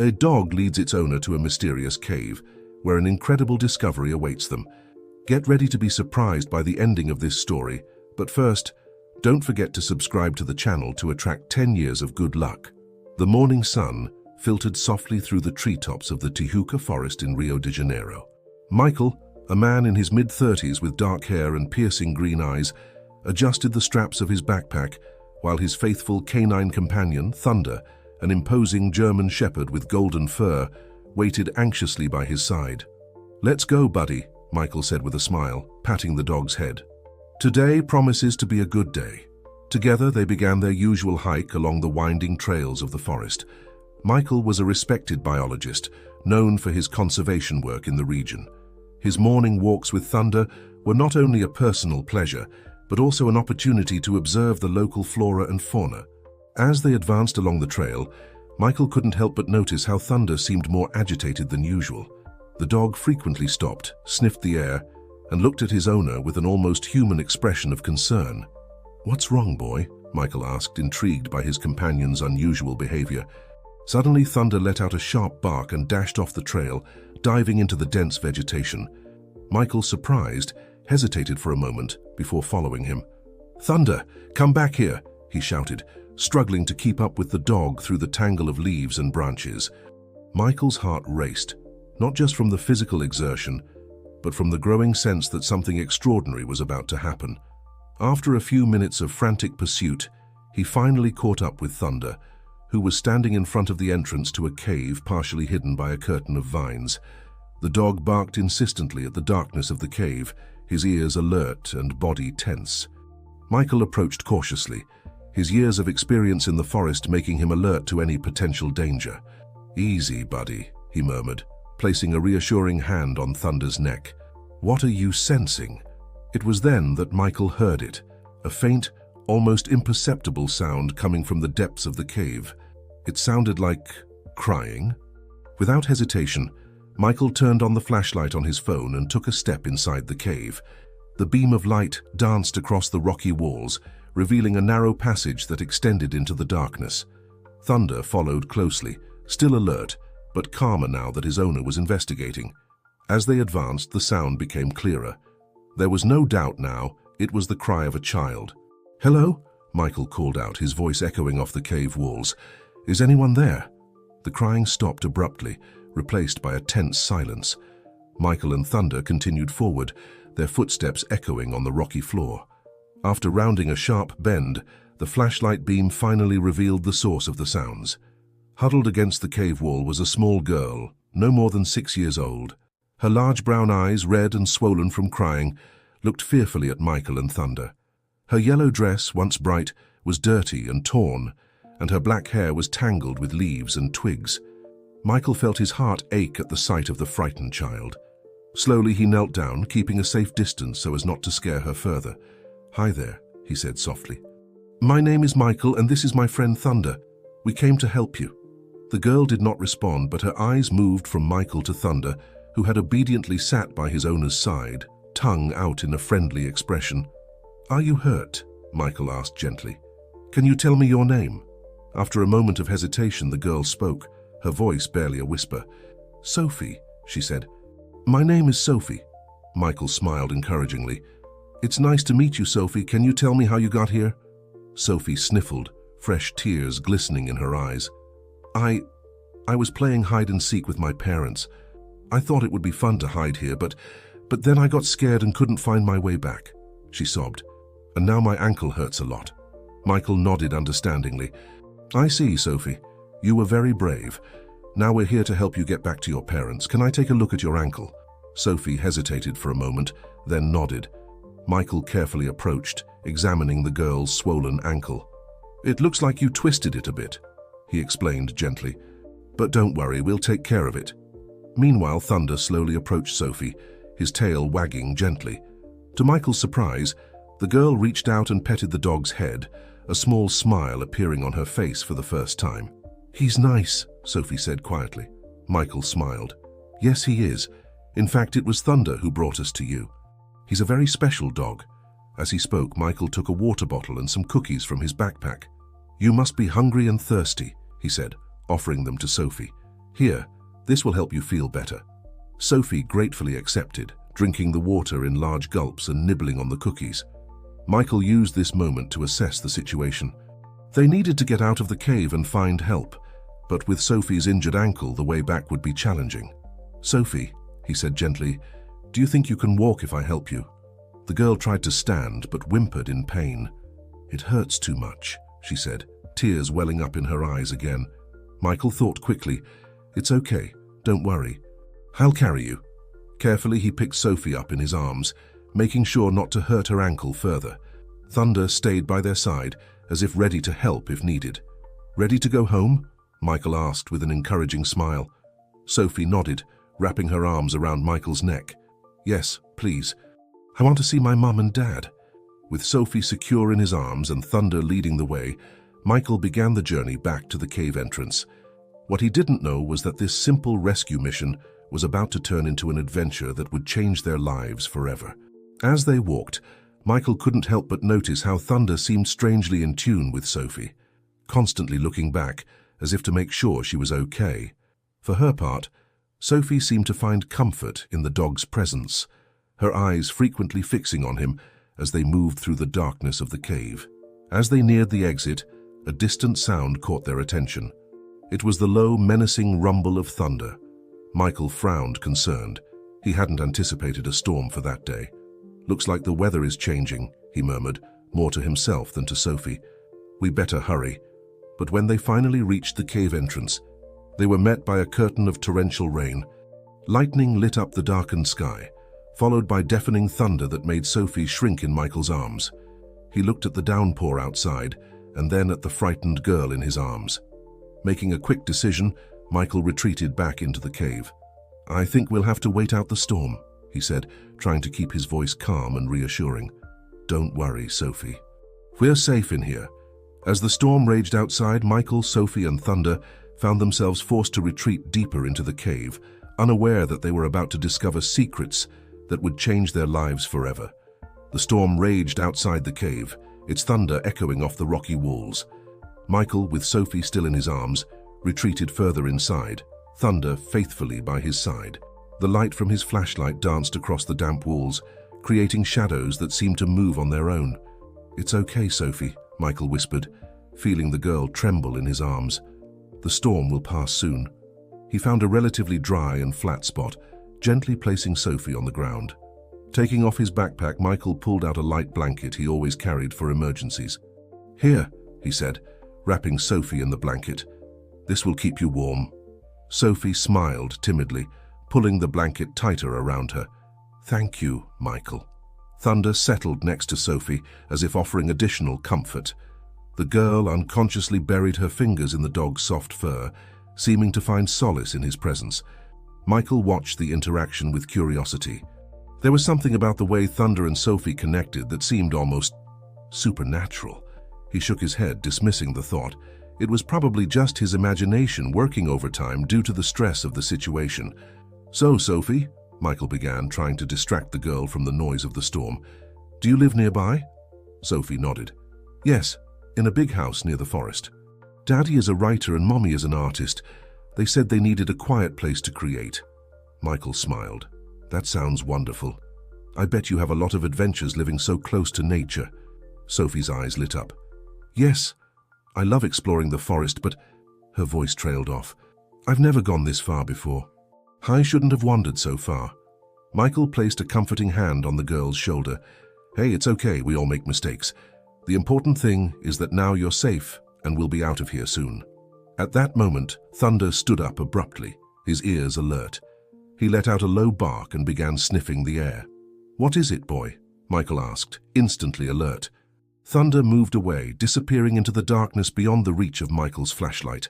A dog leads its owner to a mysterious cave, where an incredible discovery awaits them. Get ready to be surprised by the ending of this story, but first, don't forget to subscribe to the channel to attract 10 years of good luck. The morning sun filtered softly through the treetops of the Tijuca forest in Rio de Janeiro. Michael, a man in his mid-30s with dark hair and piercing green eyes, adjusted the straps of his backpack, while his faithful canine companion, Thunder, an imposing German shepherd with golden fur, waited anxiously by his side. "Let's go, buddy," Michael said with a smile, patting the dog's head. Today promises to be a good day. Together they began their usual hike along the winding trails of the forest. Michael was a respected biologist, known for his conservation work in the region. His morning walks with Thunder were not only a personal pleasure, but also an opportunity to observe the local flora and fauna. As they advanced along the trail, Michael couldn't help but notice how Thunder seemed more agitated than usual. The dog frequently stopped, sniffed the air, and looked at his owner with an almost human expression of concern. "What's wrong, boy?" Michael asked, intrigued by his companion's unusual behavior. Suddenly, Thunder let out a sharp bark and dashed off the trail, diving into the dense vegetation. Michael, surprised, hesitated for a moment before following him. "Thunder, come back here," he shouted, struggling to keep up with the dog through the tangle of leaves and branches. Michael's heart raced, not just from the physical exertion, but from the growing sense that something extraordinary was about to happen. After a few minutes of frantic pursuit, he finally caught up with Thunder, who was standing in front of the entrance to a cave partially hidden by a curtain of vines. The dog barked insistently at the darkness of the cave, his ears alert and body tense. Michael approached cautiously, his years of experience in the forest making him alert to any potential danger. "Easy, buddy," he murmured, placing a reassuring hand on Thunder's neck. "What are you sensing?" It was then that Michael heard it, a faint, almost imperceptible sound coming from the depths of the cave. It sounded like crying. Without hesitation, Michael turned on the flashlight on his phone and took a step inside the cave. The beam of light danced across the rocky walls, revealing a narrow passage that extended into the darkness. Thunder followed closely, still alert, but calmer now that his owner was investigating. As they advanced, the sound became clearer. There was no doubt now, it was the cry of a child. "Hello?" Michael called out, his voice echoing off the cave walls. "Is anyone there?" The crying stopped abruptly, replaced by a tense silence. Michael and Thunder continued forward, their footsteps echoing on the rocky floor. After rounding a sharp bend, the flashlight beam finally revealed the source of the sounds. Huddled against the cave wall was a small girl, no more than 6 years old. Her large brown eyes, red and swollen from crying, looked fearfully at Michael and Thunder. Her yellow dress, once bright, was dirty and torn, and her black hair was tangled with leaves and twigs. Michael felt his heart ache at the sight of the frightened child. Slowly he knelt down, keeping a safe distance so as not to scare her further. "Hi there," he said softly. "My name is Michael, and this is my friend Thunder. We came to help you." The girl did not respond, but her eyes moved from Michael to Thunder, who had obediently sat by his owner's side, tongue out in a friendly expression. "Are you hurt?" Michael asked gently. "Can you tell me your name?" After a moment of hesitation, the girl spoke, her voice barely a whisper. "Sophie," she said. "My name is Sophie." Michael smiled encouragingly. "It's nice to meet you, Sophie. Can you tell me how you got here?" Sophie sniffled, fresh tears glistening in her eyes. I was playing hide and seek with my parents. I thought it would be fun to hide here, but then I got scared and couldn't find my way back," she sobbed. "And now my ankle hurts a lot." Michael nodded understandingly. "I see, Sophie. You were very brave. Now we're here to help you get back to your parents. Can I take a look at your ankle?" Sophie hesitated for a moment, then nodded. Michael carefully approached, examining the girl's swollen ankle. "It looks like you twisted it a bit," he explained gently. "But don't worry, we'll take care of it." Meanwhile, Thunder slowly approached Sophie, his tail wagging gently. To Michael's surprise, the girl reached out and petted the dog's head, a small smile appearing on her face for the first time. "He's nice," Sophie said quietly. Michael smiled. "Yes, he is. In fact, it was Thunder who brought us to you. He's a very special dog." As he spoke, Michael took a water bottle and some cookies from his backpack. "You must be hungry and thirsty," he said, offering them to Sophie. Here, this will help you feel better. Sophie gratefully accepted, drinking the water in large gulps and nibbling on the cookies. Michael used this moment to assess the situation. They needed to get out of the cave and find help, but with Sophie's injured ankle, the way back would be challenging. "Sophie," he said gently, "do you think you can walk if I help you?" The girl tried to stand, but whimpered in pain. "It hurts too much," she said, tears welling up in her eyes again. Michael thought quickly, "It's okay, don't worry. I'll carry you." Carefully, he picked Sophie up in his arms, making sure not to hurt her ankle further. Thunder stayed by their side, as if ready to help if needed. "Ready to go home?" Michael asked with an encouraging smile. Sophie nodded, wrapping her arms around Michael's neck. "Yes, please. I want to see my mum and dad." With Sophie secure in his arms and Thunder leading the way, Michael began the journey back to the cave entrance. What he didn't know was that this simple rescue mission was about to turn into an adventure that would change their lives forever. As they walked, Michael couldn't help but notice how Thunder seemed strangely in tune with Sophie, constantly looking back as if to make sure she was okay. For her part, Sophie seemed to find comfort in the dog's presence, her eyes frequently fixing on him as they moved through the darkness of the cave. As they neared the exit, a distant sound caught their attention. It was the low, menacing rumble of thunder. Michael frowned, concerned. He hadn't anticipated a storm for that day. "Looks like the weather is changing," he murmured, more to himself than to Sophie. "We better hurry." But when they finally reached the cave entrance, they were met by a curtain of torrential rain. Lightning lit up the darkened sky, followed by deafening thunder that made Sophie shrink in Michael's arms. He looked at the downpour outside, and then at the frightened girl in his arms. Making a quick decision, Michael retreated back into the cave. "I think we'll have to wait out the storm," he said, trying to keep his voice calm and reassuring. "Don't worry, Sophie. We're safe in here." As the storm raged outside, Michael, Sophie, and Thunder found themselves forced to retreat deeper into the cave, unaware that they were about to discover secrets that would change their lives forever. The storm raged outside the cave, its thunder echoing off the rocky walls. Michael, with Sophie still in his arms, retreated further inside, Thunder faithfully by his side. The light from his flashlight danced across the damp walls, creating shadows that seemed to move on their own. "It's okay, Sophie," Michael whispered, feeling the girl tremble in his arms. "The storm will pass soon." He found a relatively dry and flat spot, gently placing Sophie on the ground. Taking off his backpack, Michael pulled out a light blanket he always carried for emergencies. "Here," he said, wrapping Sophie in the blanket. "This will keep you warm." Sophie smiled timidly, pulling the blanket tighter around her. "Thank you, Michael." Thunder settled next to Sophie, as if offering additional comfort. The girl unconsciously buried her fingers in the dog's soft fur, seeming to find solace in his presence. Michael watched the interaction with curiosity. There was something about the way Thunder and Sophie connected that seemed almost supernatural. He shook his head, dismissing the thought. It was probably just his imagination working overtime due to the stress of the situation. "So, Sophie," Michael began, trying to distract the girl from the noise of the storm, "do you live nearby?" Sophie nodded. "Yes, in a big house near the forest. Daddy is a writer and Mommy is an artist. They said they needed a quiet place to create." Michael smiled. "That sounds wonderful. I bet you have a lot of adventures living so close to nature." Sophie's eyes lit up. "Yes, I love exploring the forest, but..." Her voice trailed off. "I've never gone this far before." "I shouldn't have wandered so far." Michael placed a comforting hand on the girl's shoulder. "Hey, it's okay, we all make mistakes. The important thing is that now you're safe and we'll be out of here soon." At that moment, Thunder stood up abruptly, his ears alert. He let out a low bark and began sniffing the air. "What is it, boy?" Michael asked, instantly alert. Thunder moved away, disappearing into the darkness beyond the reach of Michael's flashlight.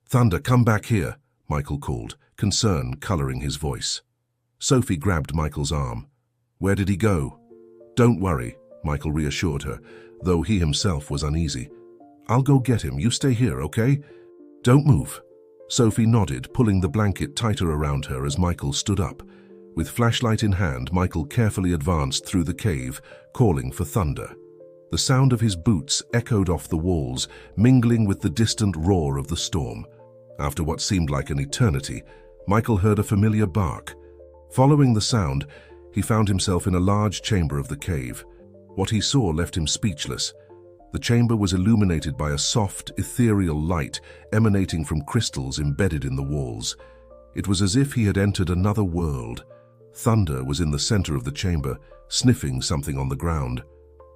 "Thunder, come back here," Michael called, concern coloring his voice. Sophie grabbed Michael's arm. "Where did he go?" "Don't worry," Michael reassured her, though he himself was uneasy. "I'll go get him. You stay here, okay? Don't move." Sophie nodded, pulling the blanket tighter around her as Michael stood up. With flashlight in hand, Michael carefully advanced through the cave, calling for Thunder. The sound of his boots echoed off the walls, mingling with the distant roar of the storm. After what seemed like an eternity, Michael heard a familiar bark. Following the sound, he found himself in a large chamber of the cave. What he saw left him speechless. The chamber was illuminated by a soft, ethereal light emanating from crystals embedded in the walls. It was as if he had entered another world. Thunder was in the center of the chamber, sniffing something on the ground.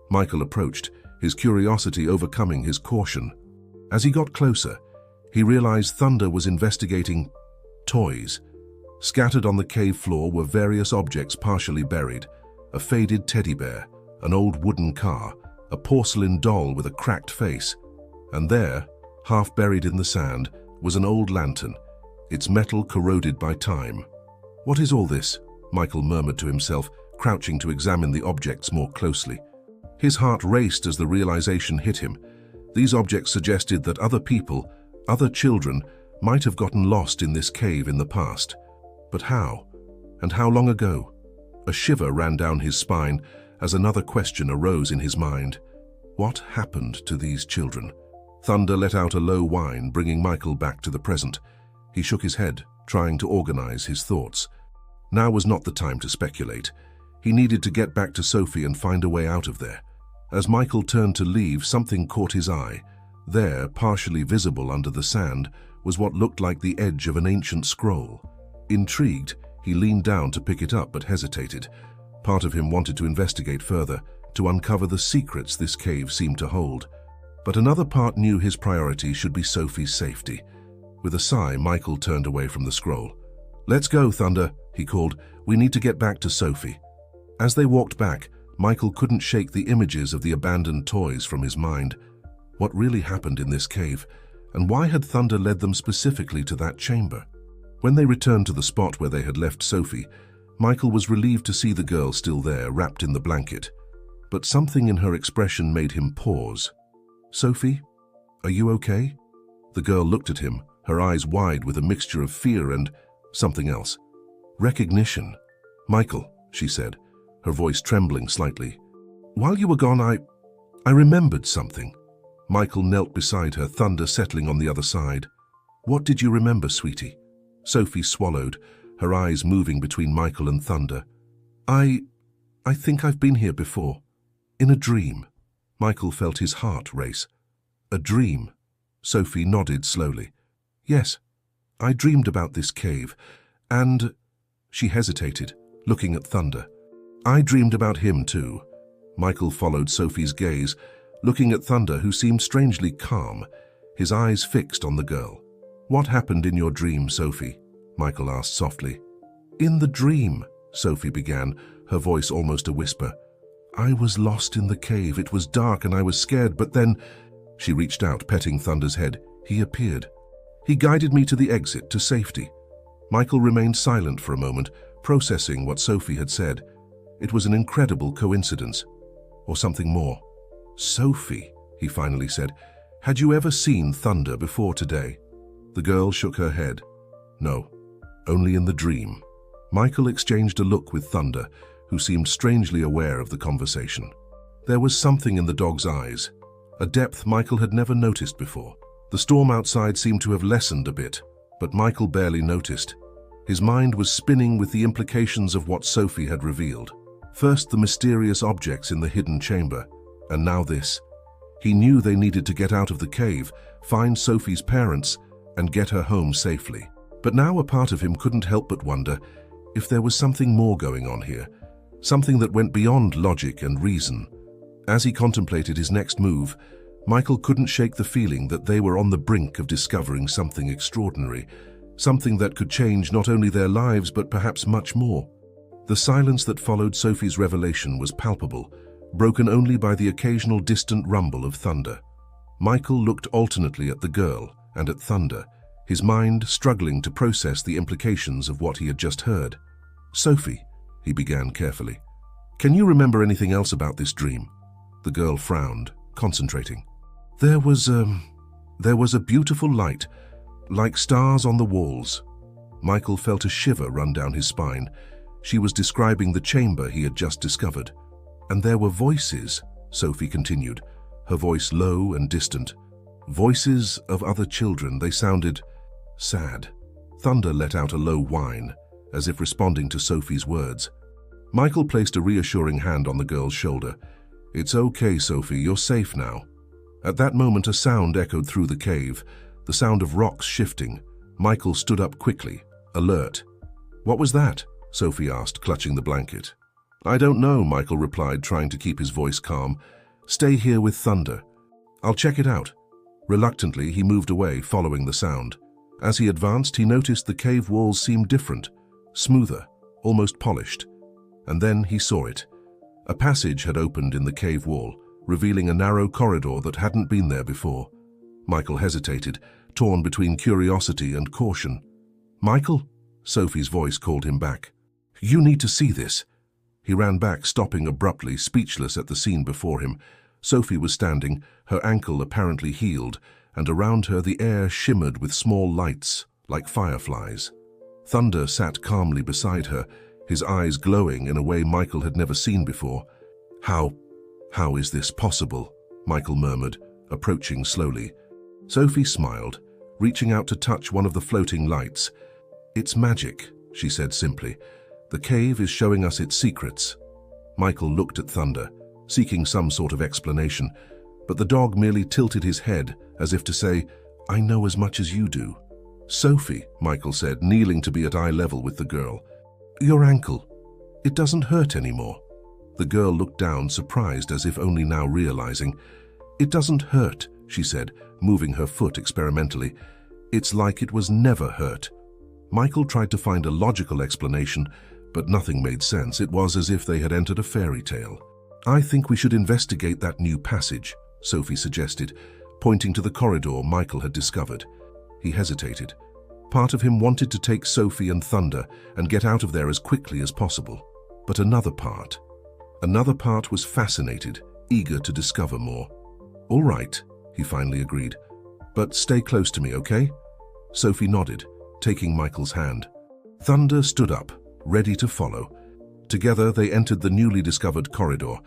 Michael approached, his curiosity overcoming his caution. As he got closer, he realized Thunder was investigating toys. Scattered on the cave floor were various objects partially buried: a faded teddy bear, an old wooden car, a porcelain doll with a cracked face. And there, half buried in the sand, was an old lantern, its metal corroded by time. "What is all this?" Michael murmured to himself, crouching to examine the objects more closely. His heart raced as the realization hit him. These objects suggested that other people, other children, might have gotten lost in this cave in the past. But how? And how long ago? A shiver ran down his spine as another question arose in his mind. What happened to these children? Thunder let out a low whine, bringing Michael back to the present. He shook his head, trying to organize his thoughts. Now was not the time to speculate. He needed to get back to Sophie and find a way out of there. As Michael turned to leave, something caught his eye. There, partially visible under the sand, was what looked like the edge of an ancient scroll. Intrigued, he leaned down to pick it up but hesitated. Part of him wanted to investigate further, to uncover the secrets this cave seemed to hold. But another part knew his priority should be Sophie's safety. With a sigh, Michael turned away from the scroll. "Let's go, Thunder," he called. "We need to get back to Sophie." As they walked back, Michael couldn't shake the images of the abandoned toys from his mind. What really happened in this cave, and why had Thunder led them specifically to that chamber? When they returned to the spot where they had left Sophie, Michael was relieved to see the girl still there, wrapped in the blanket. But something in her expression made him pause. "Sophie, are you okay?" The girl looked at him, her eyes wide with a mixture of fear and something else. "Recognition." "Michael," she said, her voice trembling slightly. "While you were gone, I remembered something." Michael knelt beside her, Thunder settling on the other side. "What did you remember, sweetie?" Sophie swallowed, her eyes moving between Michael and Thunder. I think I've been here before. In a dream." Michael felt his heart race. "A dream?" Sophie nodded slowly. "Yes, I dreamed about this cave, and—" She hesitated, looking at Thunder. "I dreamed about him too." Michael followed Sophie's gaze, looking at Thunder, who seemed strangely calm, his eyes fixed on the girl. "What happened in your dream, Sophie?" Michael asked softly. "In the dream," Sophie began, her voice almost a whisper. "I was lost in the cave. It was dark and I was scared, but then—" She reached out, petting Thunder's head. "He appeared. He guided me to the exit, to safety." Michael remained silent for a moment, processing what Sophie had said. It was an incredible coincidence. Or something more. "Sophie," he finally said, "had you ever seen Thunder before today?" The girl shook her head. "No, only in the dream." Michael exchanged a look with Thunder, who seemed strangely aware of the conversation. There was something in the dog's eyes, a depth Michael had never noticed before. The storm outside seemed to have lessened a bit, but Michael barely noticed. His mind was spinning with the implications of what Sophie had revealed. First the mysterious objects in the hidden chamber, and now this. He knew they needed to get out of the cave, find Sophie's parents, and get her home safely. But now a part of him couldn't help but wonder if there was something more going on here, something that went beyond logic and reason. As he contemplated his next move, Michael couldn't shake the feeling that they were on the brink of discovering something extraordinary, something that could change not only their lives but perhaps much more. The silence that followed Sophie's revelation was palpable, broken only by the occasional distant rumble of thunder. Michael looked alternately at the girl and at Thunder, his mind struggling to process the implications of what he had just heard. "Sophie," he began carefully, "can you remember anything else about this dream?" The girl frowned, concentrating. There was a beautiful light, like stars on the walls." Michael felt a shiver run down his spine. She was describing the chamber he had just discovered. "And there were voices," Sophie continued, her voice low and distant. "Voices of other children. They sounded sad. Thunder let out a low whine, as if responding to Sophie's words. Michael placed a reassuring hand on the girl's shoulder. "It's okay, Sophie, you're safe now." At that moment, a sound echoed through the cave, the sound of rocks shifting. Michael stood up quickly, alert. "What was that?" Sophie asked, clutching the blanket. "I don't know," Michael replied, trying to keep his voice calm. "Stay here with Thunder. I'll check it out." Reluctantly, he moved away, following the sound. As he advanced, he noticed the cave walls seemed different, smoother, almost polished. And then he saw it. A passage had opened in the cave wall, revealing a narrow corridor that hadn't been there before. Michael hesitated, torn between curiosity and caution. "Michael?" Sophie's voice called him back. "You need to see this." He ran back, stopping abruptly, speechless at the scene before him. Sophie was standing, her ankle apparently healed, and around her the air shimmered with small lights, like fireflies. Thunder sat calmly beside her, his eyes glowing in a way Michael had never seen before. How is this possible?" Michael murmured, approaching slowly. Sophie smiled, reaching out to touch one of the floating lights. "It's magic," she said simply. "The cave is showing us its secrets." Michael looked at Thunder, seeking some sort of explanation, but the dog merely tilted his head as if to say, "I know as much as you do." "Sophie," Michael said, kneeling to be at eye level with the girl. "Your ankle. It doesn't hurt anymore." The girl looked down, surprised as if only now realizing. "It doesn't hurt," she said, moving her foot experimentally. "It's like it was never hurt." Michael tried to find a logical explanation, but nothing made sense. It was as if they had entered a fairy tale. "I think we should investigate that new passage," Sophie suggested, pointing to the corridor Michael had discovered. He hesitated. Part of him wanted to take Sophie and Thunder and get out of there as quickly as possible. But another part was fascinated, eager to discover more. "All right," he finally agreed. "But stay close to me, okay?" Sophie nodded, taking Michael's hand. Thunder stood up, ready to follow. Together they entered the newly discovered corridor.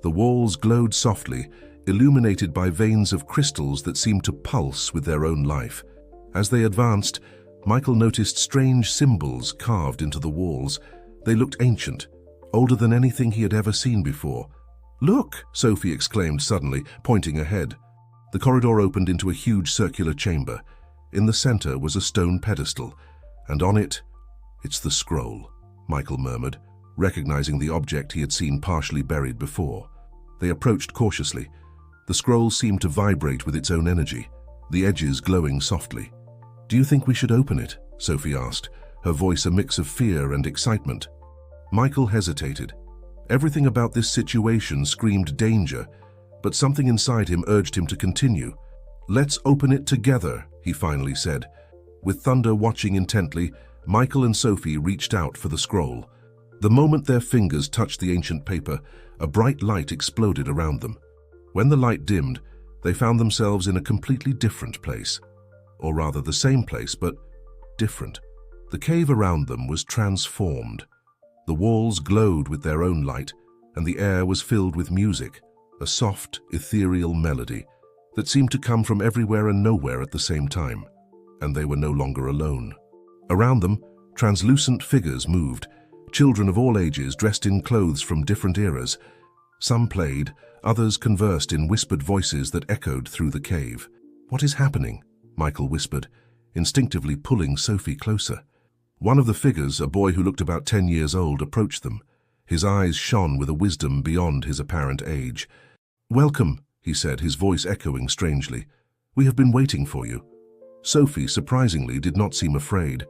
The walls glowed softly, illuminated by veins of crystals that seemed to pulse with their own life. As they advanced, Michael noticed strange symbols carved into the walls. They looked ancient, older than anything he had ever seen before. "Look!" Sophie exclaimed suddenly, pointing ahead. The corridor opened into a huge circular chamber. In the center was a stone pedestal, and on it, "It's the scroll," Michael murmured, recognizing the object he had seen partially buried before. They approached cautiously. The scroll seemed to vibrate with its own energy, the edges glowing softly. "Do you think we should open it?" Sophie asked, her voice a mix of fear and excitement. Michael hesitated. Everything about this situation screamed danger, but something inside him urged him to continue. "Let's open it together," he finally said. With Thunder watching intently, Michael and Sophie reached out for the scroll. The moment their fingers touched the ancient paper, a bright light exploded around them. When the light dimmed, they found themselves in a completely different place. Or rather, the same place, but different. The cave around them was transformed. The walls glowed with their own light, and the air was filled with music, a soft, ethereal melody that seemed to come from everywhere and nowhere at the same time. And they were no longer alone. Around them, translucent figures moved, children of all ages dressed in clothes from different eras. Some played, others conversed in whispered voices that echoed through the cave. "What is happening?" Michael whispered, instinctively pulling Sophie closer. One of the figures, a boy who looked about 10 years old, approached them. His eyes shone with a wisdom beyond his apparent age. "Welcome," he said, his voice echoing strangely. "We have been waiting for you." Sophie, surprisingly, did not seem afraid.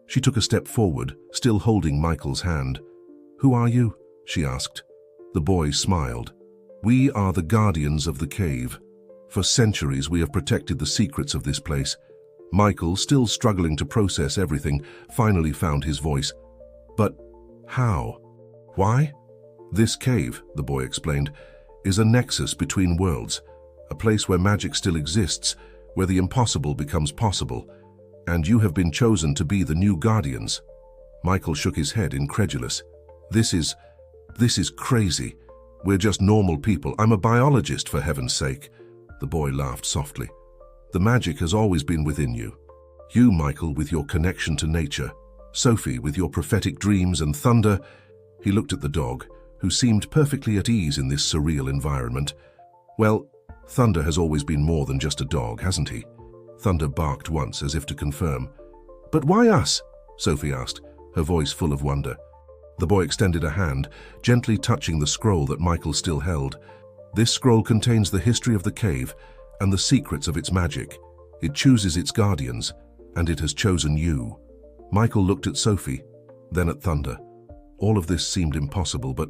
She took a step forward, still holding Michael's hand. "Who are you?" she asked. The boy smiled. "We are the guardians of the cave. For centuries we have protected the secrets of this place." Michael, still struggling to process everything, finally found his voice. "But how? Why?" "This cave," the boy explained, "is a nexus between worlds, a place where magic still exists, where the impossible becomes possible, and you have been chosen to be the new guardians." Michael shook his head, incredulous. This is crazy. We're just normal people. I'm a biologist, for heaven's sake." The boy laughed softly. "The magic has always been within you. You, Michael, with your connection to nature. Sophie, with your prophetic dreams, and Thunder. He looked at the dog, who seemed perfectly at ease in this surreal environment. Well, Thunder has always been more than just a dog, hasn't he? Thunder barked once, as if to confirm. But why us? Sophie asked, her voice full of wonder. The boy extended a hand, gently touching the scroll that Michael still held. This scroll contains the history of the cave and the secrets of its magic. It chooses its guardians, and it has chosen you. Michael looked at Sophie, then at Thunder. All of this seemed impossible, but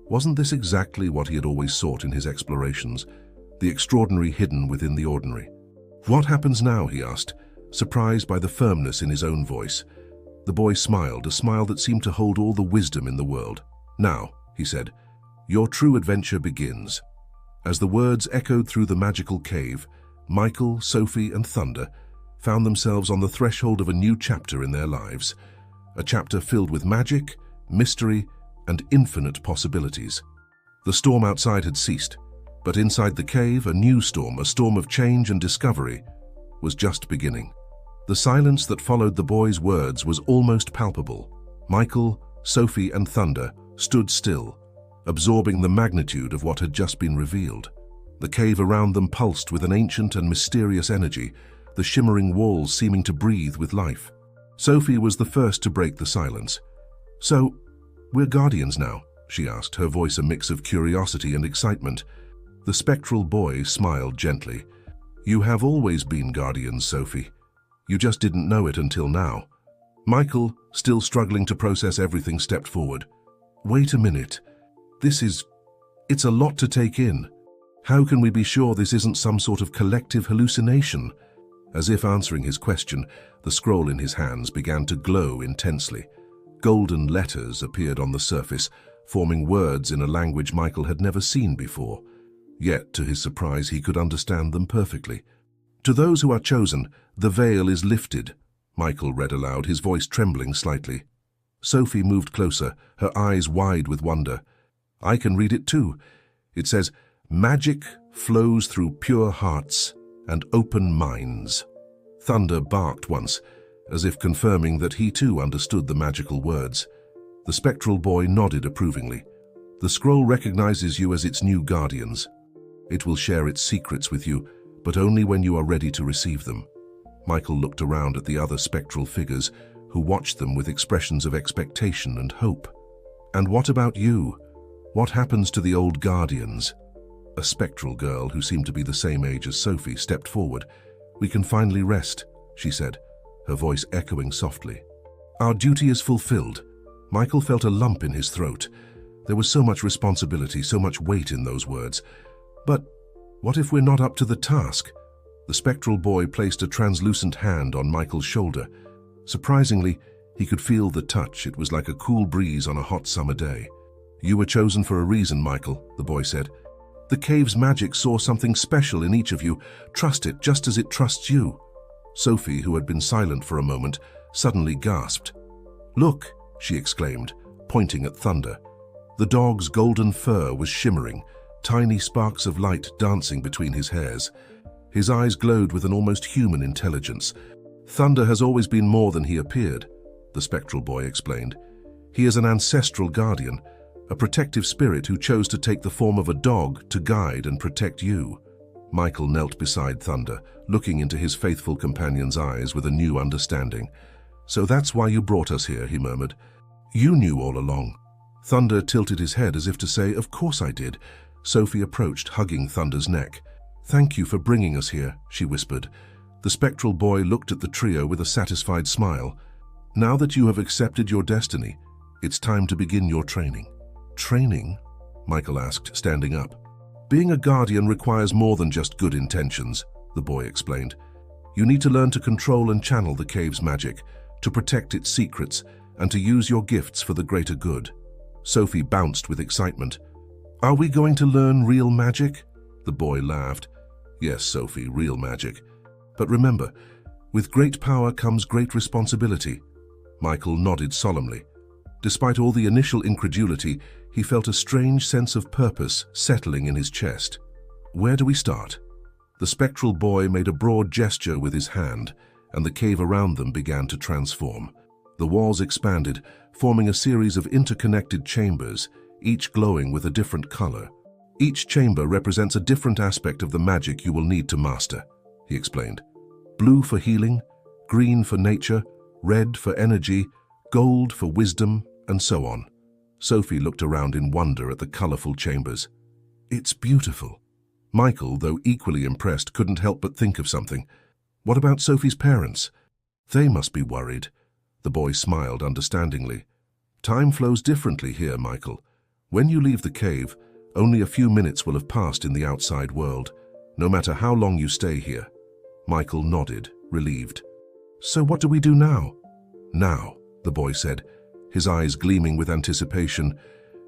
wasn't this exactly what he had always sought in his explorations? The extraordinary hidden within the ordinary. What happens now? He asked, surprised by the firmness in his own voice. The boy smiled, a smile that seemed to hold all the wisdom in the world. Now, he said, your true adventure begins. As the words echoed through the magical cave, Michael, Sophie, and Thunder found themselves on the threshold of a new chapter in their lives. A chapter filled with magic, mystery, and infinite possibilities. The storm outside had ceased, but inside the cave, a new storm, a storm of change and discovery, was just beginning. The silence that followed the boy's words was almost palpable. Michael, Sophie, and Thunder stood still, absorbing the magnitude of what had just been revealed. The cave around them pulsed with an ancient and mysterious energy, the shimmering walls seeming to breathe with life. Sophie was the first to break the silence. So, we're guardians now, she asked, her voice a mix of curiosity and excitement. The spectral boy smiled gently. You have always been guardians, Sophie. You just didn't know it until now. Michael, still struggling to process everything, stepped forward. Wait a minute. It's a lot to take in. How can we be sure this isn't some sort of collective hallucination? As if answering his question, the scroll in his hands began to glow intensely. Golden letters appeared on the surface, forming words in a language Michael had never seen before. Yet, to his surprise, he could understand them perfectly. To those who are chosen, the veil is lifted, Michael read aloud, his voice trembling slightly. Sophie moved closer, her eyes wide with wonder. I can read it too. It says, magic flows through pure hearts and open minds. Thunder barked once, as if confirming that he too understood the magical words. The spectral boy nodded approvingly. The scroll recognizes you as its new guardians. It will share its secrets with you, but only when you are ready to receive them. Michael looked around at the other spectral figures, who watched them with expressions of expectation and hope. And what about you? What happens to the old guardians? A spectral girl, who seemed to be the same age as Sophie, stepped forward. We can finally rest, she said, her voice echoing softly. Our duty is fulfilled. Michael felt a lump in his throat. There was so much responsibility, so much weight in those words. But what if we're not up to the task? The spectral boy placed a translucent hand on Michael's shoulder. Surprisingly, he could feel the touch. It was like a cool breeze on a hot summer day. You were chosen for a reason, Michael, the boy said. The cave's magic saw something special in each of you. Trust it just as it trusts you. Sophie, who had been silent for a moment, suddenly gasped. Look, she exclaimed, pointing at Thunder. The dog's golden fur was shimmering, tiny sparks of light dancing between his hairs. His eyes glowed with an almost human intelligence. Thunder has always been more than he appeared, the spectral boy explained. He is an ancestral guardian, a protective spirit who chose to take the form of a dog to guide and protect you. Michael knelt beside Thunder, looking into his faithful companion's eyes with a new understanding. So that's why you brought us here, he murmured. You knew all along. Thunder tilted his head as if to say, of course I did. Sophie approached, hugging Thunder's neck. Thank you for bringing us here, she whispered. The spectral boy looked at the trio with a satisfied smile. Now that you have accepted your destiny, it's time to begin your training. Training? Michael asked, standing up. Being a guardian requires more than just good intentions, the boy explained. You need to learn to control and channel the cave's magic, to protect its secrets, and to use your gifts for the greater good. Sophie bounced with excitement. Are we going to learn real magic? The boy laughed. Yes, Sophie, real magic. But remember, with great power comes great responsibility. Michael nodded solemnly. Despite all the initial incredulity, he felt a strange sense of purpose settling in his chest. Where do we start? The spectral boy made a broad gesture with his hand, and the cave around them began to transform. The walls expanded, forming a series of interconnected chambers, each glowing with a different color. Each chamber represents a different aspect of the magic you will need to master, he explained. Blue for healing, green for nature, red for energy, gold for wisdom, and so on. Sophie looked around in wonder at the colorful chambers. It's beautiful. Michael, though equally impressed, couldn't help but think of something. What about Sophie's parents? They must be worried. The boy smiled understandingly. Time flows differently here, Michael. When you leave the cave, only a few minutes will have passed in the outside world, no matter how long you stay here. Michael nodded, relieved. So what do we do now? Now, the boy said, his eyes gleaming with anticipation,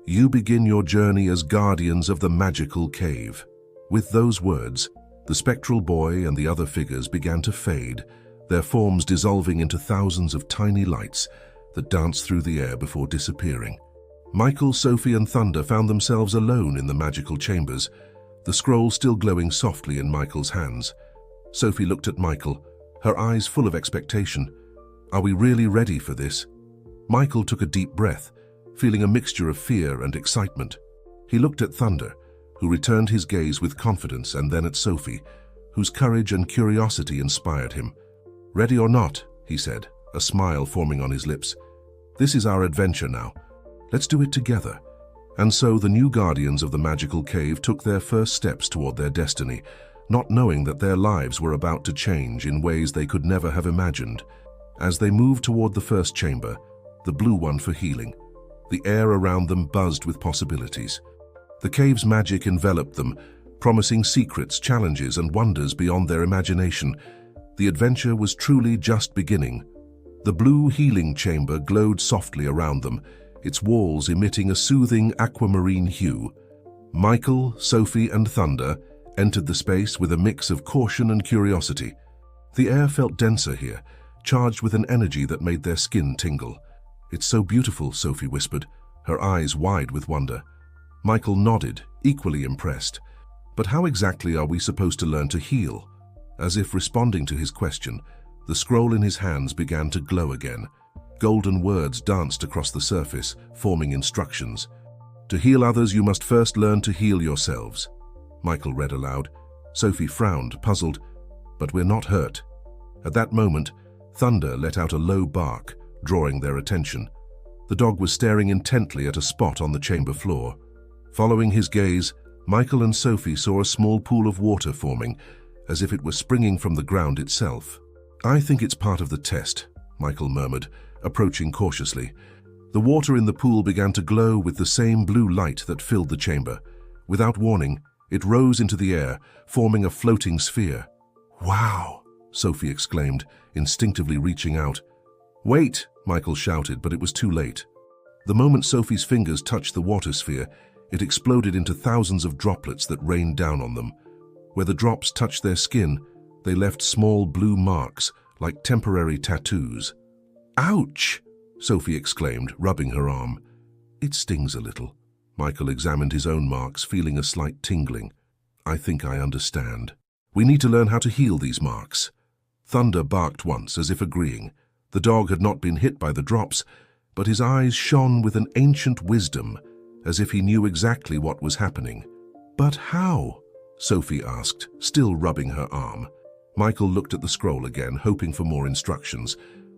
you begin your journey as guardians of the magical cave. With those words, the spectral boy and the other figures began to fade, their forms dissolving into thousands of tiny lights that danced through the air before disappearing. Michael, Sophie, and Thunder found themselves alone in the magical chambers, the scroll still glowing softly in Michael's hands. Sophie looked at Michael, her eyes full of expectation. Are we really ready for this? Michael took a deep breath, feeling a mixture of fear and excitement. He looked at Thunder, who returned his gaze with confidence, and then at Sophie, whose courage and curiosity inspired him. Ready or not, he said, a smile forming on his lips. This is our adventure now. Let's do it together. And so the new guardians of the magical cave took their first steps toward their destiny, not knowing that their lives were about to change in ways they could never have imagined. As they moved toward the first chamber, the blue one for healing, the air around them buzzed with possibilities. The cave's magic enveloped them, promising secrets, challenges, and wonders beyond their imagination. The adventure was truly just beginning. The blue healing chamber glowed softly around them, its walls emitting a soothing aquamarine hue. Michael, Sophie, and Thunder entered the space with a mix of caution and curiosity. The air felt denser here, charged with an energy that made their skin tingle. It's so beautiful, Sophie whispered, her eyes wide with wonder. Michael nodded, equally impressed. But how exactly are we supposed to learn to heal? As if responding to his question, the scroll in his hands began to glow again. Golden words danced across the surface, forming instructions. To heal others, you must first learn to heal yourselves. Michael read aloud. Sophie frowned, puzzled. But we're not hurt. At that moment, Thunder let out a low bark, drawing their attention. The dog was staring intently at a spot on the chamber floor. Following his gaze, Michael and Sophie saw a small pool of water forming, as if it were springing from the ground itself. I think it's part of the test, Michael murmured, approaching cautiously. The water in the pool began to glow with the same blue light that filled the chamber. Without warning, it rose into the air, forming a floating sphere. Wow! Sophie exclaimed, instinctively reaching out. Wait! Michael shouted, but it was too late. The moment Sophie's fingers touched the water sphere, it exploded into thousands of droplets that rained down on them. Where the drops touched their skin, they left small blue marks, like temporary tattoos. Ouch! Sophie exclaimed, rubbing her arm. It stings a little. Michael examined his own marks, feeling a slight tingling. I think I understand. We need to learn how to heal these marks. Thunder barked once, as if agreeing. The dog had not been hit by the drops, but his eyes shone with an ancient wisdom, as if he knew exactly what was happening. But how? Sophie asked, still rubbing her arm. Michael looked at the scroll again, hoping for more instructions.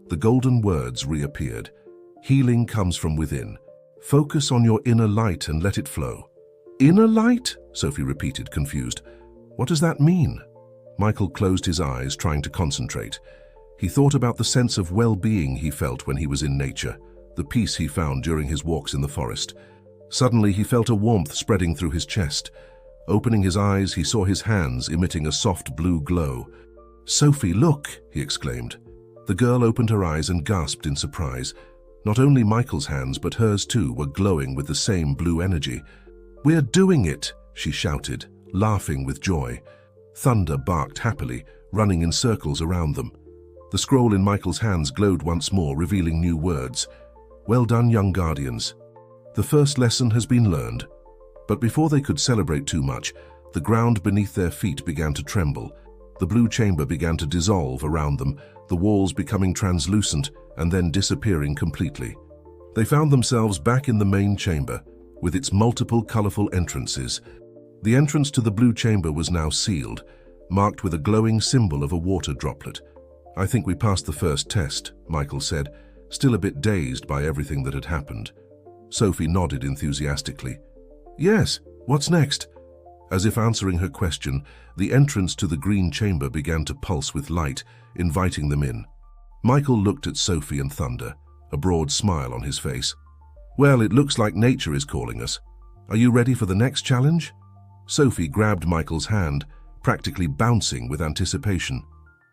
The golden words reappeared. Healing comes from within. Focus on your inner light and let it flow. Inner light? Sophie repeated, confused. What does that mean? Michael closed his eyes, trying to concentrate. He thought about the sense of well-being he felt when he was in nature, the peace he found during his walks in the forest. Suddenly, he felt a warmth spreading through his chest. Opening his eyes, he saw his hands emitting a soft blue glow. Sophie, look! He exclaimed. The girl opened her eyes and gasped in surprise. Not only Michael's hands, but hers too, were glowing with the same blue energy. We're doing it! She shouted, laughing with joy. Thunder barked happily, running in circles around them. The scroll in Michael's hands glowed once more, revealing new words. Well done, young guardians. The first lesson has been learned. But before they could celebrate too much, the ground beneath their feet began to tremble. The blue chamber began to dissolve around them, the walls becoming translucent and then disappearing completely. They found themselves back in the main chamber, with its multiple colorful entrances. The entrance to the blue chamber was now sealed, marked with a glowing symbol of a water droplet. "I think we passed the first test," Michael said, still a bit dazed by everything that had happened. Sophie nodded enthusiastically. "Yes, what's next?" As if answering her question, the entrance to the green chamber began to pulse with light, inviting them in. Michael looked at Sophie and Thunder, a broad smile on his face. "Well, it looks like nature is calling us. Are you ready for the next challenge?" Sophie grabbed Michael's hand, practically bouncing with anticipation.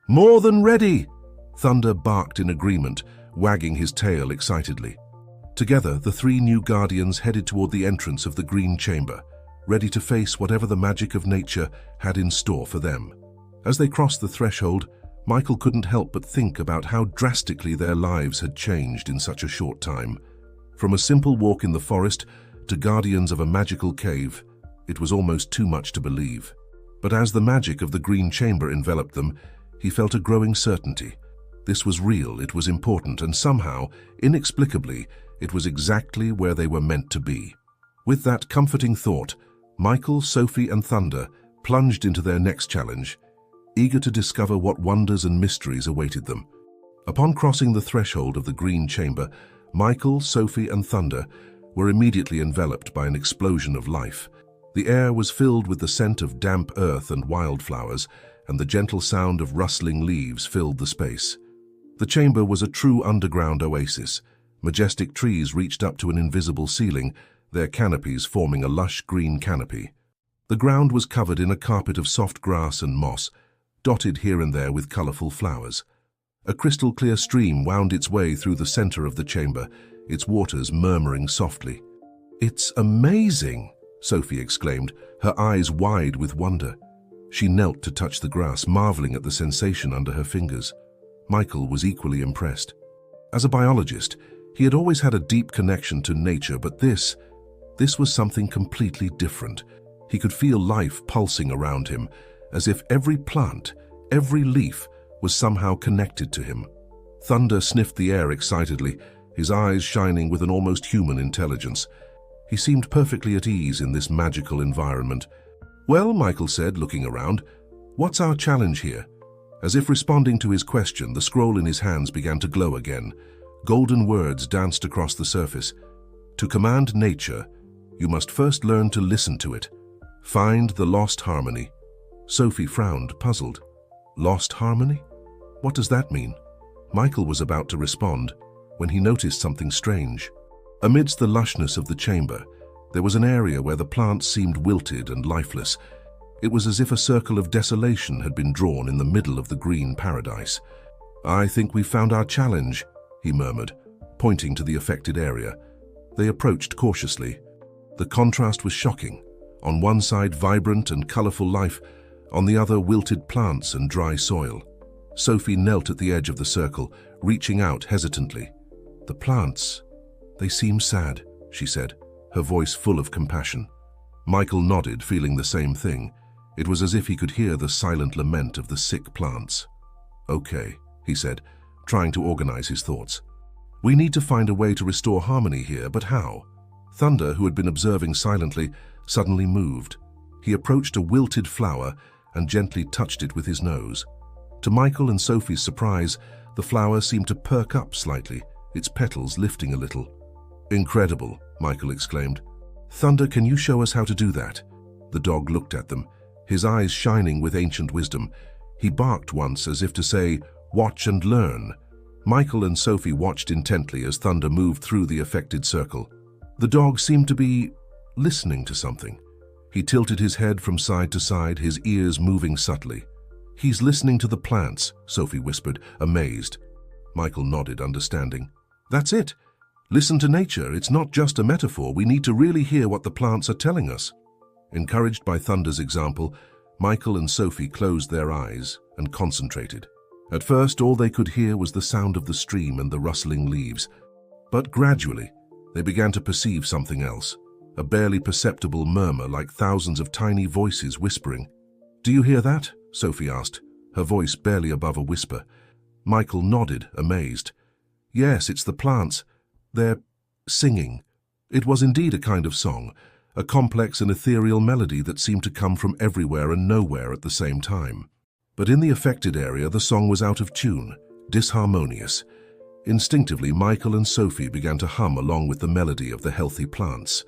"More than ready!" Thunder barked in agreement, wagging his tail excitedly. Together, the three new guardians headed toward the entrance of the green chamber, ready to face whatever the magic of nature had in store for them. As they crossed the threshold, Michael couldn't help but think about how drastically their lives had changed in such a short time. From a simple walk in the forest to guardians of a magical cave, it was almost too much to believe. But as the magic of the green chamber enveloped them, he felt a growing certainty. This was real, it was important, and somehow, inexplicably, it was exactly where they were meant to be. With that comforting thought, Michael, Sophie, and Thunder plunged into their next challenge, eager to discover what wonders and mysteries awaited them. Upon crossing the threshold of the green chamber, Michael, Sophie, and Thunder were immediately enveloped by an explosion of life. The air was filled with the scent of damp earth and wildflowers, and the gentle sound of rustling leaves filled the space. The chamber was a true underground oasis. Majestic trees reached up to an invisible ceiling, their canopies forming a lush green canopy. The ground was covered in a carpet of soft grass and moss, dotted here and there with colorful flowers. A crystal-clear stream wound its way through the center of the chamber, its waters murmuring softly. "It's amazing!" Sophie exclaimed, her eyes wide with wonder. She knelt to touch the grass, marveling at the sensation under her fingers. Michael was equally impressed. As a biologist, he had always had a deep connection to nature, but this was something completely different. He could feel life pulsing around him, as if every plant, every leaf, was somehow connected to him. Thunder sniffed the air excitedly, his eyes shining with an almost human intelligence. He seemed perfectly at ease in this magical environment. "Well," Michael said, looking around, "what's our challenge here?" As if responding to his question, the scroll in his hands began to glow again. Golden words danced across the surface. "To command nature, you must first learn to listen to it. Find the lost harmony." Sophie frowned, puzzled. "Lost harmony? What does that mean?" Michael was about to respond when he noticed something strange. Amidst the lushness of the chamber, there was an area where the plants seemed wilted and lifeless. It was as if a circle of desolation had been drawn in the middle of the green paradise. "I think we've found our challenge," he murmured, pointing to the affected area. They approached cautiously. The contrast was shocking. On one side, vibrant and colorful life, on the other, wilted plants and dry soil. Sophie knelt at the edge of the circle, reaching out hesitantly. "The plants, they seem sad," she said, her voice full of compassion. Michael nodded, feeling the same thing. It was as if he could hear the silent lament of the sick plants. "Okay," he said, trying to organize his thoughts. "We need to find a way to restore harmony here, but how?" Thunder, who had been observing silently, suddenly moved. He approached a wilted flower and gently touched it with his nose. To Michael and Sophie's surprise, the flower seemed to perk up slightly, its petals lifting a little. "Incredible," Michael exclaimed. "Thunder, can you show us how to do that?" The dog looked at them, his eyes shining with ancient wisdom. He barked once as if to say, "Watch and learn." Michael and Sophie watched intently as Thunder moved through the affected circle. The dog seemed to be listening to something. He tilted his head from side to side, his ears moving subtly. "He's listening to the plants," Sophie whispered, amazed. Michael nodded, understanding. "That's it. Listen to nature. It's not just a metaphor. We need to really hear what the plants are telling us." Encouraged by Thunder's example, Michael and Sophie closed their eyes and concentrated. At first, all they could hear was the sound of the stream and the rustling leaves. But gradually, they began to perceive something else, a barely perceptible murmur like thousands of tiny voices whispering. "Do you hear that?" Sophie asked, her voice barely above a whisper. Michael nodded, amazed. Yes, it's the plants. They're singing. It was indeed a kind of song, a complex and ethereal melody that seemed to come from everywhere and nowhere at the same time. But in the affected area, the song was out of tune, disharmonious. Instinctively, Michael and Sophie began to hum along with the melody of the healthy plants.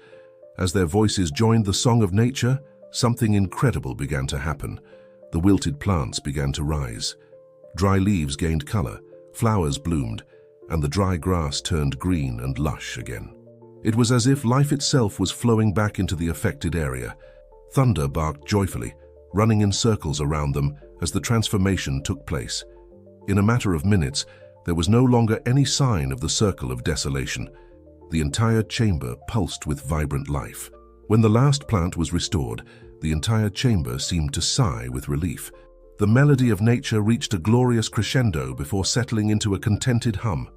As their voices joined the song of nature, something incredible began to happen. The wilted plants began to rise. Dry leaves gained color, flowers bloomed, and the dry grass turned green and lush again. It was as if life itself was flowing back into the affected area. Thunder barked joyfully, running in circles around them as the transformation took place. In a matter of minutes, there was no longer any sign of the circle of desolation. The entire chamber pulsed with vibrant life. When the last plant was restored, the entire chamber seemed to sigh with relief. The melody of nature reached a glorious crescendo before settling into a contented hum.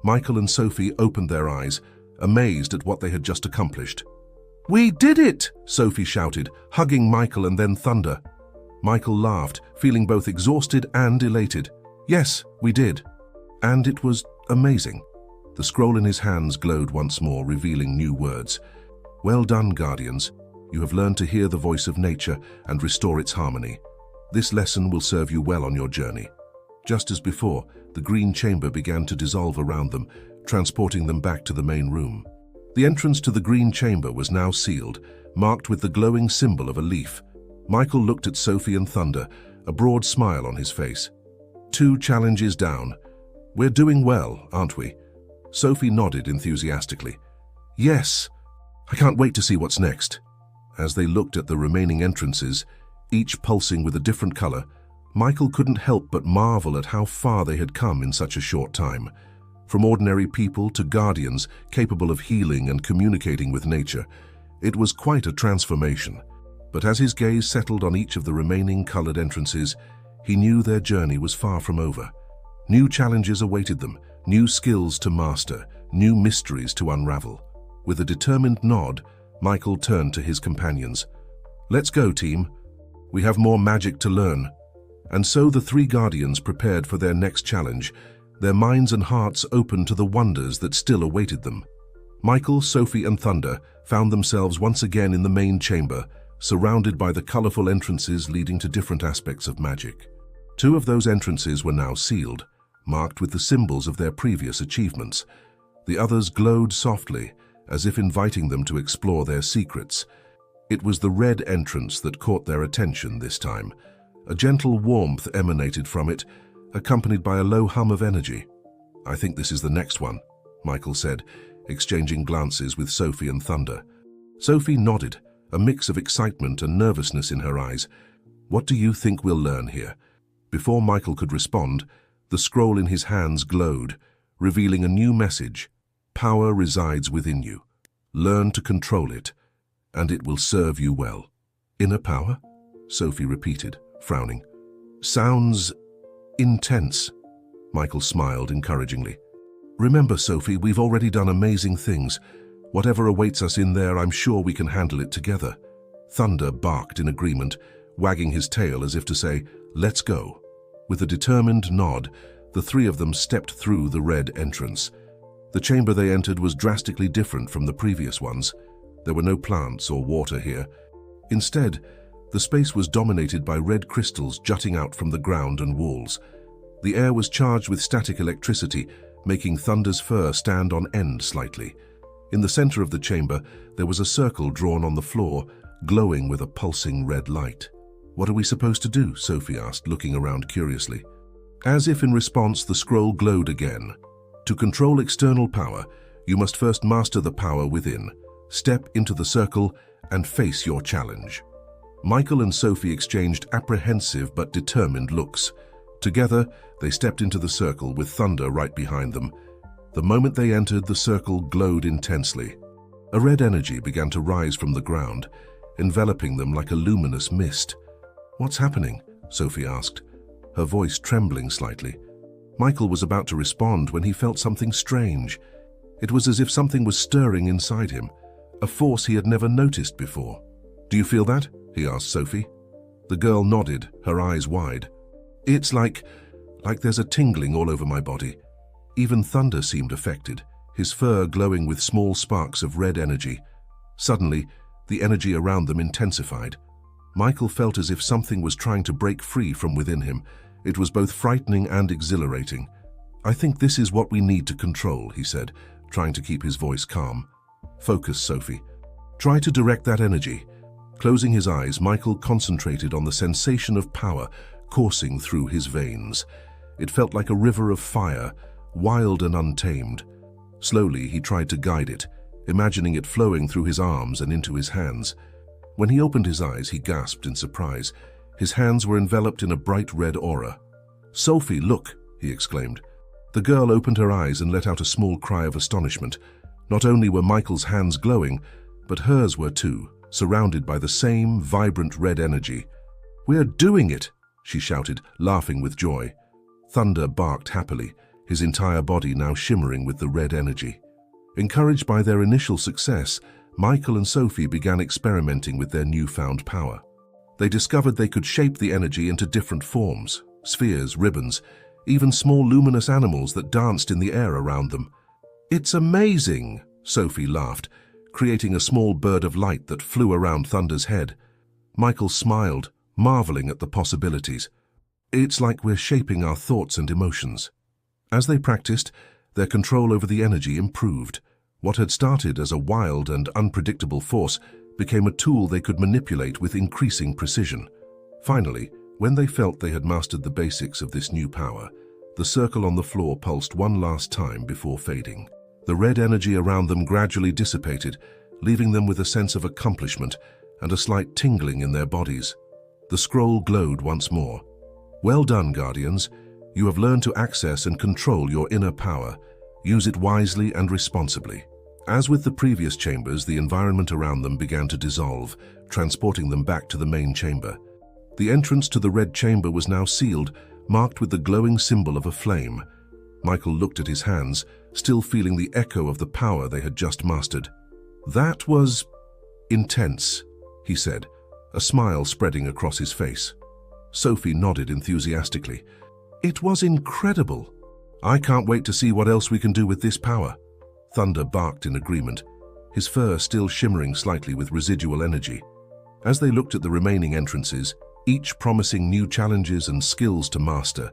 Michael and Sophie opened their eyes, amazed at what they had just accomplished. "We did it!" Sophie shouted, hugging Michael and then Thunder. Michael laughed, feeling both exhausted and elated. "Yes, we did. And it was amazing." The scroll in his hands glowed once more, revealing new words. "Well done, Guardians. You have learned to hear the voice of nature and restore its harmony. This lesson will serve you well on your journey." Just as before, the green chamber began to dissolve around them, transporting them back to the main room. The entrance to the green chamber was now sealed, marked with the glowing symbol of a leaf. Michael looked at Sophie and Thunder, a broad smile on his face. "2 challenges down. We're doing well, aren't we?" Sophie nodded enthusiastically. "Yes. I can't wait to see what's next." As they looked at the remaining entrances, each pulsing with a different color, Michael couldn't help but marvel at how far they had come in such a short time. From ordinary people to guardians capable of healing and communicating with nature, it was quite a transformation. But as his gaze settled on each of the remaining colored entrances, he knew their journey was far from over. New challenges awaited them, new skills to master, new mysteries to unravel. With a determined nod, Michael turned to his companions. "Let's go, team. We have more magic to learn." And so the 3 guardians prepared for their next challenge, their minds and hearts open to the wonders that still awaited them. Michael, Sophie, and Thunder found themselves once again in the main chamber, surrounded by the colorful entrances leading to different aspects of magic. 2 of those entrances were now sealed, marked with the symbols of their previous achievements. The others glowed softly, as if inviting them to explore their secrets. It was the red entrance that caught their attention this time. A gentle warmth emanated from it, accompanied by a low hum of energy. "I think this is the next one," Michael said, exchanging glances with Sophie and Thunder. Sophie nodded, a mix of excitement and nervousness in her eyes. "What do you think we'll learn here?" Before Michael could respond, the scroll in his hands glowed, revealing a new message. "Power resides within you. Learn to control it, and it will serve you well." "Inner power?" Sophie repeated, frowning. "Sounds intense." Michael smiled encouragingly. "Remember, Sophie, we've already done amazing things. Whatever awaits us in there, I'm sure we can handle it together." Thunder barked in agreement, wagging his tail as if to say, "Let's go." With a determined nod, the 3 of them stepped through the red entrance. The chamber they entered was drastically different from the previous ones. There were no plants or water here. Instead, the space was dominated by red crystals jutting out from the ground and walls. The air was charged with static electricity, making Thunder's fur stand on end slightly. In the center of the chamber, there was a circle drawn on the floor, glowing with a pulsing red light. "What are we supposed to do?" Sophie asked, looking around curiously. As if in response, the scroll glowed again. "To control external power, you must first master the power within. Step into the circle and face your challenge." Michael and Sophie exchanged apprehensive but determined looks. Together, they stepped into the circle with Thunder right behind them. The moment they entered, the circle glowed intensely. A red energy began to rise from the ground, enveloping them like a luminous mist. "What's happening?" Sophie asked, her voice trembling slightly. Michael was about to respond when he felt something strange. It was as if something was stirring inside him, a force he had never noticed before. "Do you feel that?" he asked Sophie. The girl nodded, her eyes wide. "It's like like there's a tingling all over my body. Even Thunder seemed affected, his fur glowing with small sparks of red energy. Suddenly, the energy around them intensified. Michael felt as if something was trying to break free from within him. It was both frightening and exhilarating. "I think this is what we need to control," he said, trying to keep his voice calm. "Focus, Sophie. Try to direct that energy." Closing his eyes, Michael concentrated on the sensation of power coursing through his veins. It felt like a river of fire, wild and untamed. Slowly, he tried to guide it, imagining it flowing through his arms and into his hands. When he opened his eyes, he gasped in surprise. His hands were enveloped in a bright red aura. "Sophie, look!" he exclaimed. The girl opened her eyes and let out a small cry of astonishment. Not only were Michael's hands glowing, but hers were too, surrounded by the same vibrant red energy. "We're doing it!" she shouted, laughing with joy. Thunder barked happily, his entire body now shimmering with the red energy. Encouraged by their initial success, Michael and Sophie began experimenting with their newfound power. They discovered they could shape the energy into different forms: spheres, ribbons, even small luminous animals that danced in the air around them. "It's amazing!" Sophie laughed, creating a small bird of light that flew around Thunder's head. Michael smiled, marveling at the possibilities. "It's like we're shaping our thoughts and emotions." As they practiced, their control over the energy improved. What had started as a wild and unpredictable force became a tool they could manipulate with increasing precision. Finally, when they felt they had mastered the basics of this new power, the circle on the floor pulsed one last time before fading. The red energy around them gradually dissipated, leaving them with a sense of accomplishment and a slight tingling in their bodies. The scroll glowed once more. "Well done, Guardians. You have learned to access and control your inner power. Use it wisely and responsibly." As with the previous chambers, the environment around them began to dissolve, transporting them back to the main chamber. The entrance to the red chamber was now sealed, marked with the glowing symbol of a flame. Michael looked at his hands, still feeling the echo of the power they had just mastered. "That was intense," he said, a smile spreading across his face. Sophie nodded enthusiastically. "It was incredible. I can't wait to see what else we can do with this power." Thunder barked in agreement, his fur still shimmering slightly with residual energy. As they looked at the remaining entrances, each promising new challenges and skills to master,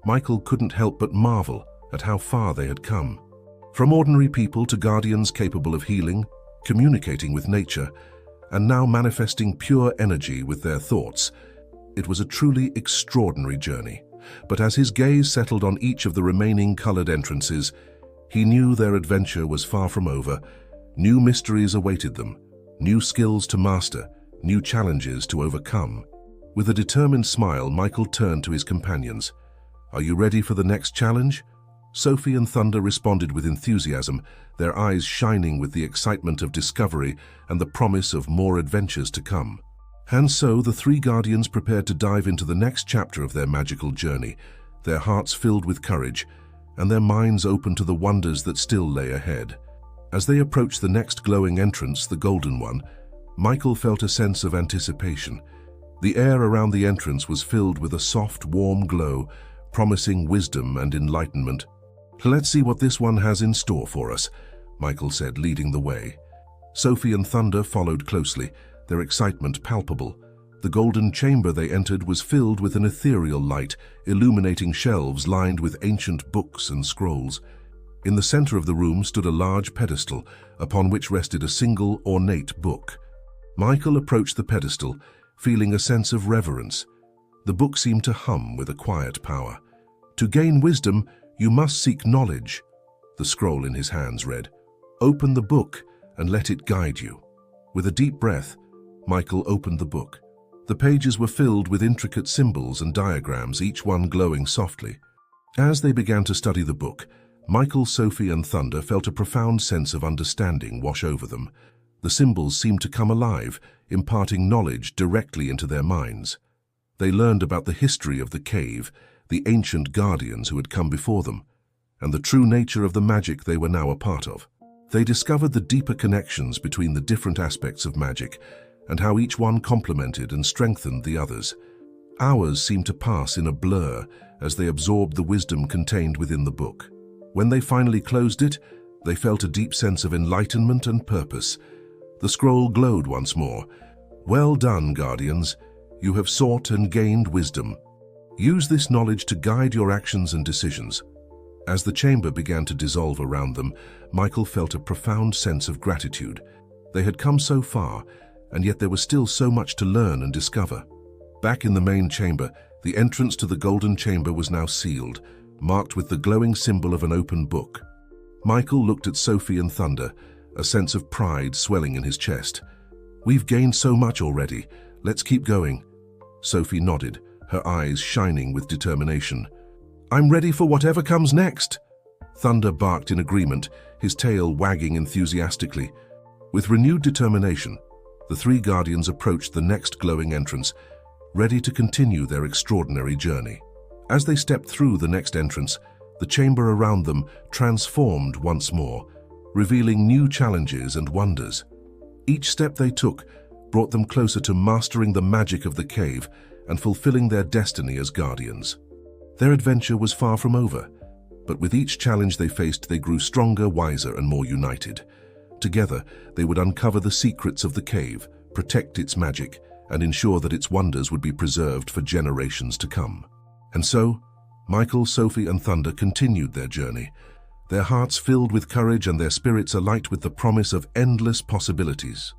Michael couldn't help but marvel at how far they had come. From ordinary people to guardians capable of healing, communicating with nature, and now manifesting pure energy with their thoughts, it was a truly extraordinary journey. But as his gaze settled on each of the remaining colored entrances, he knew their adventure was far from over. New mysteries awaited them, new skills to master, new challenges to overcome. With a determined smile, Michael turned to his companions. "Are you ready for the next challenge?" Sophie and Thunder responded with enthusiasm, their eyes shining with the excitement of discovery and the promise of more adventures to come. And so the three guardians prepared to dive into the next chapter of their magical journey, their hearts filled with courage and their minds open to the wonders that still lay ahead. As they approached the next glowing entrance, the golden one, Michael felt a sense of anticipation. The air around the entrance was filled with a soft, warm glow, promising wisdom and enlightenment. "Let's see what this one has in store for us," Michael said, leading the way. Sophie and Thunder followed closely, their excitement palpable. The golden chamber they entered was filled with an ethereal light, illuminating shelves lined with ancient books and scrolls. In the center of the room stood a large pedestal, upon which rested a single ornate book. Michael approached the pedestal, feeling a sense of reverence. The book seemed to hum with a quiet power. "To gain wisdom, you must seek knowledge," the scroll in his hands read. "Open the book and let it guide you." With a deep breath, Michael opened the book. The pages were filled with intricate symbols and diagrams, each one glowing softly. As they began to study the book, Michael, Sophie, and Thunder felt a profound sense of understanding wash over them. The symbols seemed to come alive, imparting knowledge directly into their minds. They learned about the history of the cave, the ancient guardians who had come before them, and the true nature of the magic they were now a part of. They discovered the deeper connections between the different aspects of magic and how each one complemented and strengthened the others. Hours seemed to pass in a blur as they absorbed the wisdom contained within the book. When they finally closed it, they felt a deep sense of enlightenment and purpose. The scroll glowed once more. Well done, Guardians. You have sought and gained wisdom. Use this knowledge to guide your actions and decisions. As the chamber began to dissolve around them, Michael felt a profound sense of gratitude. They had come so far, and yet there was still so much to learn and discover. Back in the main chamber, the entrance to the Golden Chamber was now sealed, marked with the glowing symbol of an open book. Michael looked at Sophie and Thunder, a sense of pride swelling in his chest. "We've gained so much already. Let's keep going." Sophie nodded, her eyes shining with determination. "I'm ready for whatever comes next." Thunder barked in agreement, his tail wagging enthusiastically. With renewed determination, the three Guardians approached the next glowing entrance, ready to continue their extraordinary journey. As they stepped through the next entrance, the chamber around them transformed once more, revealing new challenges and wonders. Each step they took brought them closer to mastering the magic of the cave and fulfilling their destiny as Guardians. Their adventure was far from over, but with each challenge they faced, they grew stronger, wiser, and more united. Together, they would uncover the secrets of the cave, protect its magic, and ensure that its wonders would be preserved for generations to come. And so, Michael, Sophie, and Thunder continued their journey, their hearts filled with courage and their spirits alight with the promise of endless possibilities.